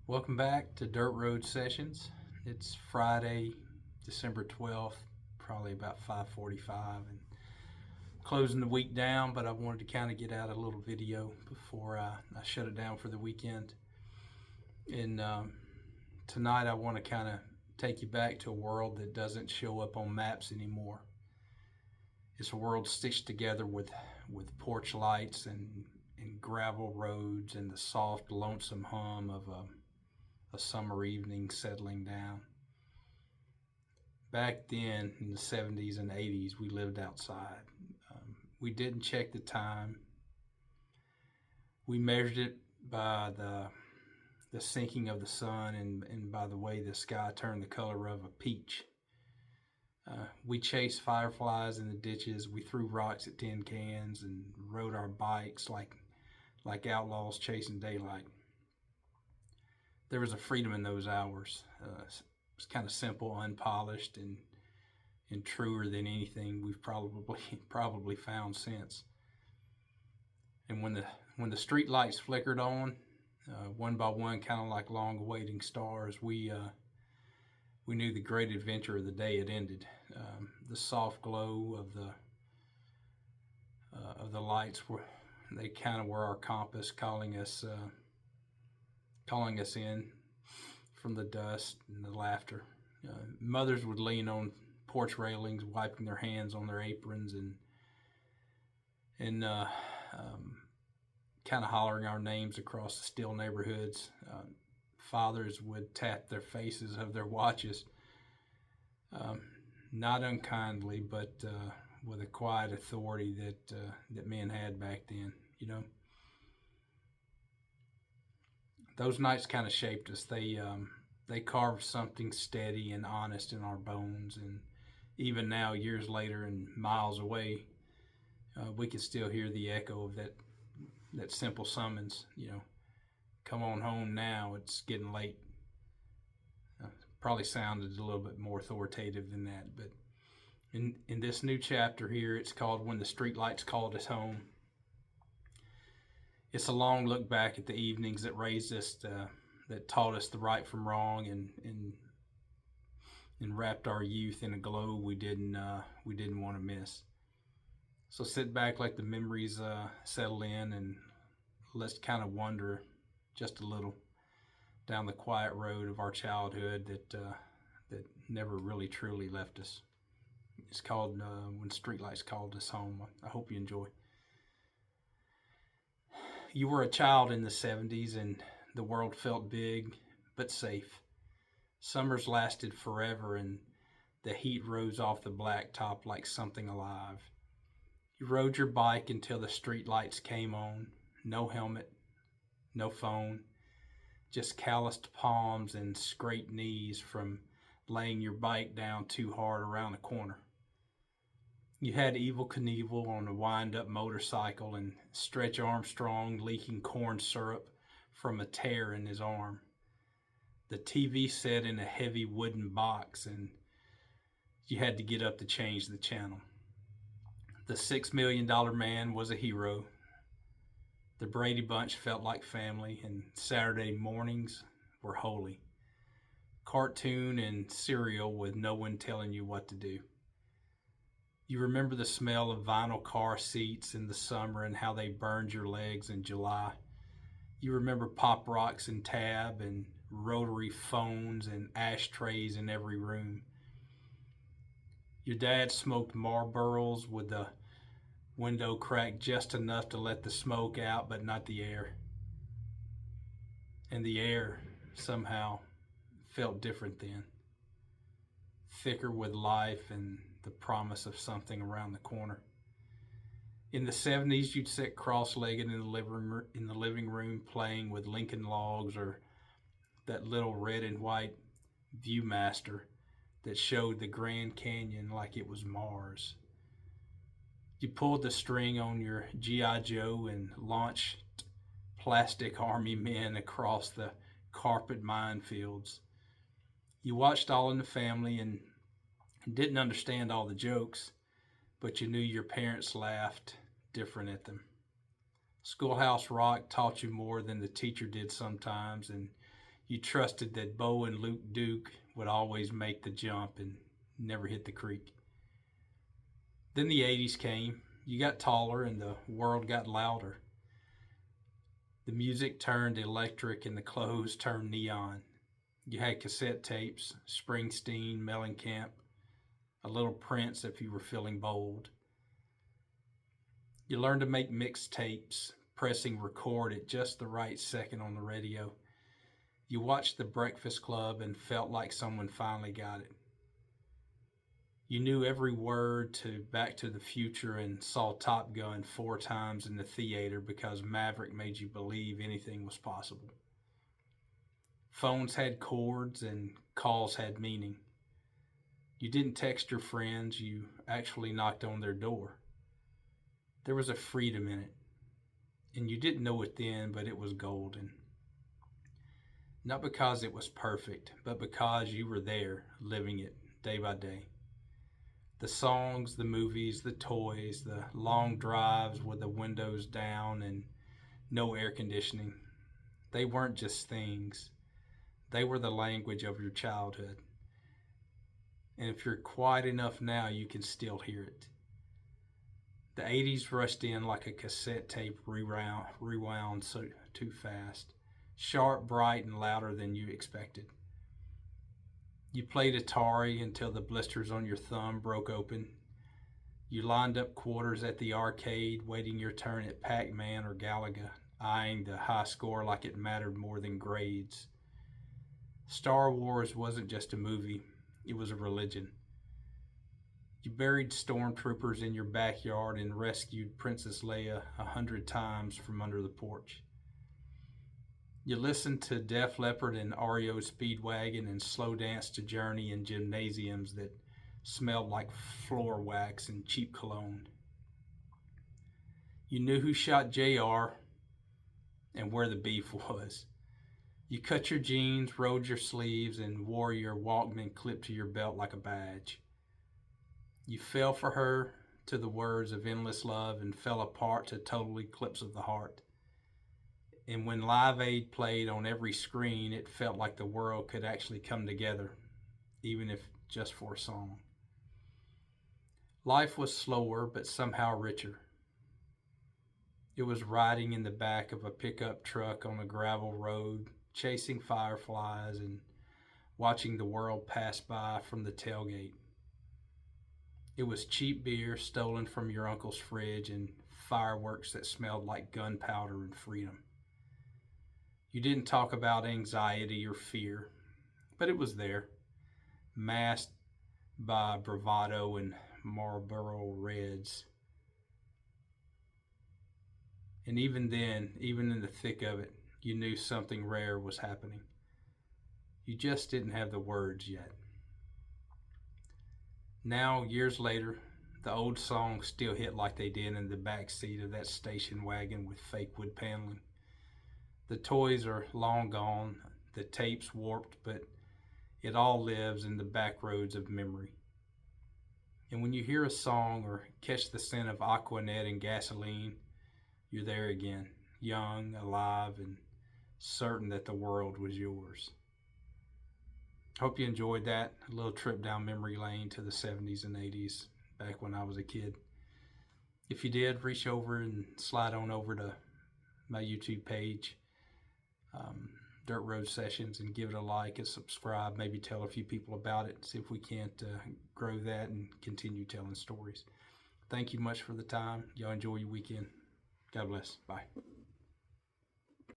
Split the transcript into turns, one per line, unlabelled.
Welcome back to Dirt Road Sessions. It's Friday, December 12th, probably about 5:45, and closing the week down, but I wanted to kind of get out a little video before I shut it down for the weekend. And tonight I want to kind of take you back to a world that doesn't show up on maps anymore. It's a world stitched together with porch lights and gravel roads and the soft, lonesome hum of a summer evening settling down. Back then in the 70s and 80s, we lived outside. We didn't check the time. We measured it by the sinking of the sun and by the way the sky turned the color of a peach. We chased fireflies in the ditches. We threw rocks at tin cans and rode our bikes like outlaws chasing daylight. There was a freedom in those hours. It was kind of simple, unpolished, and truer than anything we've probably found since. And when the street lights flickered on, one by one, kind of like long-awaiting stars, we knew the great adventure of the day had ended. The soft glow of the lights they kind of were our compass, calling us in from the dust and the laughter. Mothers would lean on porch railings, wiping their hands on their aprons and kind of hollering our names across the still neighborhoods. Fathers would tap their faces of their watches, not unkindly, but with a quiet authority that men had back then. Those nights kind of shaped us. They carved something steady and honest in our bones, and even now, years later and miles away, we can still hear the echo of that simple summons. Come on home now. It's getting late. Probably sounded a little bit more authoritative than that, but in this new chapter here, it's called "When the Streetlights Called Us Home." It's a long look back at the evenings that raised us, that taught us the right from wrong, and wrapped our youth in a glow we didn't want to miss. So sit back, let the memories settle in, and let's kind of wander just a little down the quiet road of our childhood that never really truly left us. It's called "When Streetlights Called Us Home." I hope you enjoy. You were a child in the 70s and the world felt big but safe. Summers lasted forever and the heat rose off the blacktop like something alive. You rode your bike until the street lights came on. No helmet, no phone, just calloused palms and scraped knees from laying your bike down too hard around a corner. You had Evel Knievel on a wind-up motorcycle and Stretch Armstrong leaking corn syrup from a tear in his arm. The TV set in a heavy wooden box, and you had to get up to change the channel. The $6 Million Man was a hero. The Brady Bunch felt like family, and Saturday mornings were holy. Cartoon and cereal with no one telling you what to do. You remember the smell of vinyl car seats in the summer and how they burned your legs in July. You remember Pop Rocks and Tab and rotary phones and ashtrays in every room. Your dad smoked Marlboros with the window cracked just enough to let the smoke out, but not the air. And the air, somehow, felt different then. Thicker with life and the promise of something around the corner. In the 70s, you'd sit cross-legged in the living room playing with Lincoln Logs or that little red and white Viewmaster that showed the Grand Canyon like it was Mars. You pulled the string on your G.I. Joe and launched plastic army men across the carpet minefields. You watched All in the Family and didn't understand all the jokes, but you knew your parents laughed different at them. Schoolhouse Rock taught you more than the teacher did sometimes, and You trusted that Bo and Luke Duke would always make the jump and never hit the creek. Then the 80s came. You got taller and the world got louder. The music turned electric and the clothes turned neon. You had cassette tapes, Springsteen, Mellencamp, a little Prince if you were feeling bold. You learned to make mixtapes, pressing record at just the right second on the radio. You watched The Breakfast Club and felt like someone finally got it. You knew every word to Back to the Future and saw Top Gun 4 times in the theater because Maverick made you believe anything was possible. Phones had cords and calls had meaning. You didn't text your friends, you actually knocked on their door. There was a freedom in it, and you didn't know it then, but it was golden. Not because it was perfect, but because you were there, living it day by day. The songs, the movies, the toys, the long drives with the windows down and no air conditioning. They weren't just things. They were the language of your childhood. And if you're quiet enough now, you can still hear it. The 80s rushed in like a cassette tape rewound so too fast. Sharp, bright, and louder than you expected. You played Atari until the blisters on your thumb broke open. You lined up quarters at the arcade, waiting your turn at Pac-Man or Galaga, eyeing the high score like it mattered more than grades. Star Wars wasn't just a movie, it was a religion. You buried stormtroopers in your backyard and rescued Princess Leia 100 times from under the porch. You listened to Def Leppard and REO Speedwagon and slow danced to Journey in gymnasiums that smelled like floor wax and cheap cologne. You knew who shot JR and where the beef was. You cut your jeans, rolled your sleeves, and wore your Walkman clipped to your belt like a badge. You fell for her to the words of Endless Love and fell apart to Total Eclipse of the Heart. And when Live Aid played on every screen, it felt like the world could actually come together, even if just for a song. Life was slower, but somehow richer. It was riding in the back of a pickup truck on a gravel road, chasing fireflies and watching the world pass by from the tailgate. It was cheap beer stolen from your uncle's fridge and fireworks that smelled like gunpowder and freedom. You didn't talk about anxiety or fear, but it was there, masked by bravado and Marlboro Reds. And even then, even in the thick of it, you knew something rare was happening. You just didn't have the words yet. Now, years later, the old songs still hit like they did in the back seat of that station wagon with fake wood paneling. The toys are long gone, the tapes warped, but it all lives in the back roads of memory. And when you hear a song or catch the scent of Aquanet and gasoline, you're there again, young, alive, and certain that the world was yours. Hope you enjoyed that, a little trip down memory lane to the 70s and 80s, back when I was a kid. If you did, reach over and slide on over to my YouTube page, Dirt Road Sessions, and give it a like and subscribe. Maybe tell a few people about it. See if we can't grow that and continue telling stories. Thank you much for the time. Y'all enjoy your weekend. God bless. Bye.